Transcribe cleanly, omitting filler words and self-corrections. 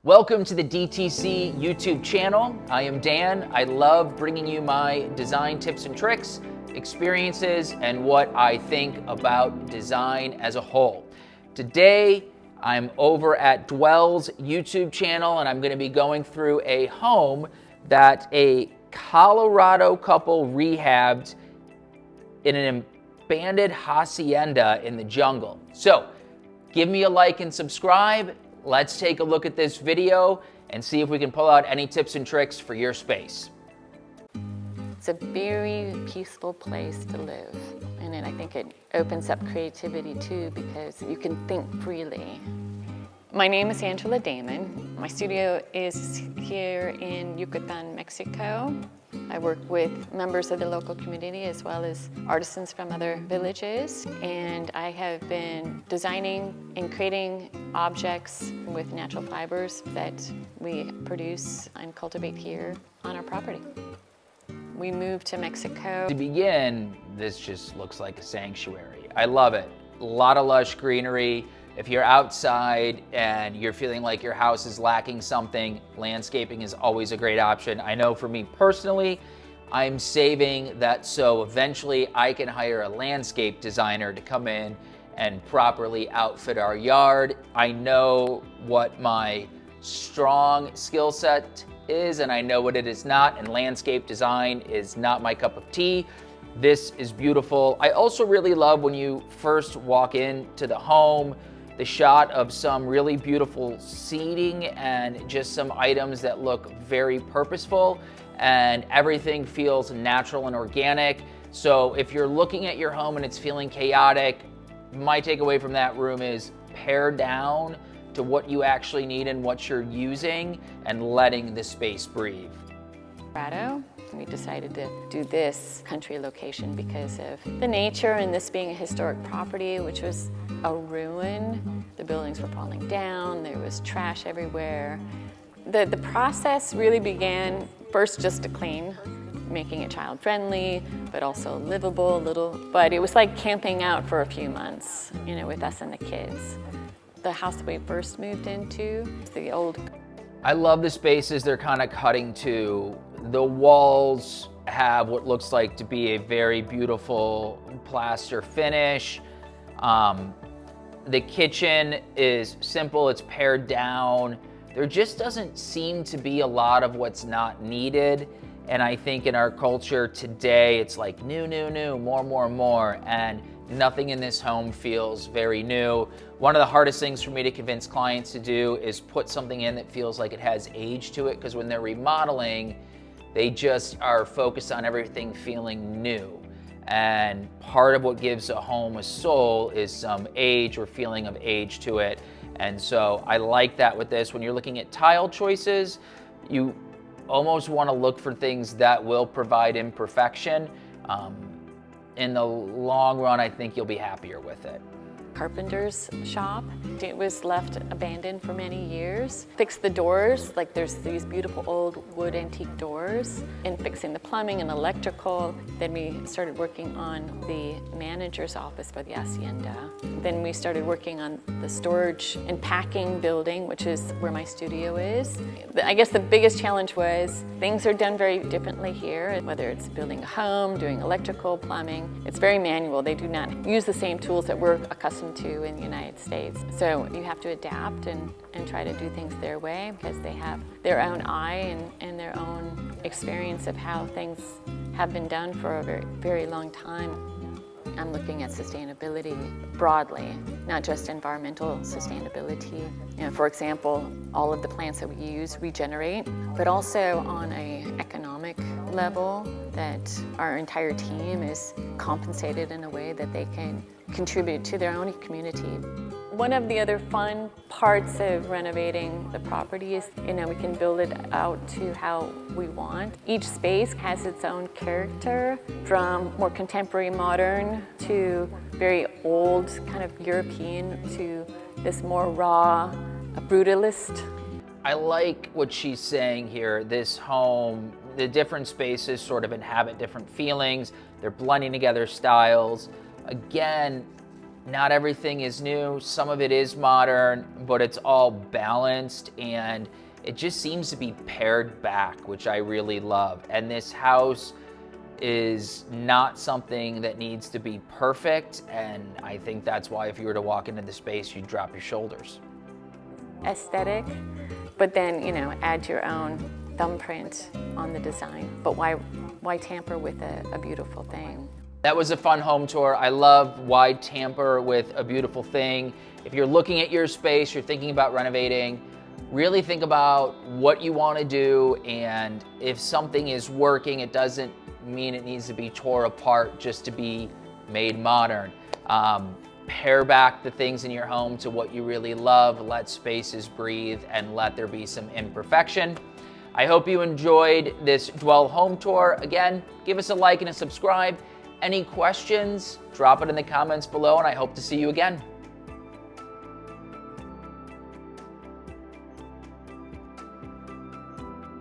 Welcome to the DTC YouTube channel. I am Dan. I love bringing you my design tips and tricks, experiences, and what I think about design as a whole. Today, I'm over at Dwell's YouTube channel, and I'm going to be going through a home that a Colorado couple rehabbed in an abandoned hacienda in the jungle. So, give me a like and subscribe. Let's take a look at this video and see if we can pull out any tips and tricks for your space. It's a very peaceful place to live, and I think it opens up creativity too because you can think freely. My name is Angela Damon. My studio is here in Yucatan, Mexico. I work with members of the local community as well as artisans from other villages, and I have been designing and creating objects with natural fibers that we produce and cultivate here on our property. We moved to Mexico. To begin, this just looks like a sanctuary. I love it. A lot of lush greenery. If you're outside and you're feeling like your house is lacking something, landscaping is always a great option. I know for me personally, I'm saving that so eventually I can hire a landscape designer to come in and properly outfit our yard. I know what my strong skill set is and I know what it is not, and landscape design is not my cup of tea. This is beautiful. I also really love when you first walk into the home, the shot of some really beautiful seating and just some items that look very purposeful, and everything feels natural and organic. So if you're looking at your home and it's feeling chaotic, my takeaway from that room is pare down to what you actually need and what you're using and letting the space breathe. We decided to do this country location because of the nature and this being a historic property, which was a ruin. The buildings were falling down, there was trash everywhere. The process really began first just to clean, making it child-friendly, but also livable a little. But it was like camping out for a few months, with us and the kids. The house that we first moved into is the old. I love the spaces they're kind of cutting to. The walls have what looks like to be a very beautiful plaster finish. The kitchen is simple, it's pared down. There just doesn't seem to be a lot of what's not needed. And I think in our culture today, it's like new, more, and nothing in this home feels very new. One of the hardest things for me to convince clients to do is put something in that feels like it has age to it, because when they're remodeling, they just are focused on everything feeling new. And part of what gives a home a soul is some age or feeling of age to it. And so I like that with this. When you're looking at tile choices, you almost want to look for things that will provide imperfection. In the long run, I think you'll be happier with it. Carpenter's shop. It was left abandoned for many years. Fixed the doors, like there's these beautiful old wood antique doors, and fixing the plumbing and electrical. Then we started working on the manager's office for the Hacienda. Then we started working on the storage and packing building, which is where my studio is. I guess the biggest challenge was things are done very differently here, whether it's building a home, doing electrical, plumbing. It's very manual. They do not use the same tools that we're accustomed to in the United States. So you have to adapt and try to do things their way because they have their own eye and their own experience of how things have been done for a very, very long time. I'm looking at sustainability broadly, not just environmental sustainability. For example, all of the plants that we use regenerate, but also on an economic level that our entire team is compensated in a way that they can contribute to their own community. One of the other fun parts of renovating the property is, we can build it out to how we want. Each space has its own character, from more contemporary modern to very old kind of European to this more raw, brutalist. I like what she's saying here. This home, the different spaces sort of inhabit different feelings. They're blending together styles. Again, Not everything is new. Some of it is modern, but it's all balanced and it just seems to be pared back, which I really love. And this house is not something that needs to be perfect. And I think that's why if you were to walk into the space, you'd drop your shoulders. Aesthetic, but then, you know, add your own thumbprint on the design. But why tamper with a beautiful thing? That was a fun home tour. I love why tamper with a beautiful thing. If you're looking at your space, you're thinking about renovating, really think about what you want to do, and if something is working, it doesn't mean it needs to be tore apart just to be made modern. Pare back the things in your home to what you really love, let spaces breathe, and let there be some imperfection. I hope you enjoyed this Dwell home tour. Again, give us a like and a subscribe. Any questions, drop it in the comments below, and I hope to see you again.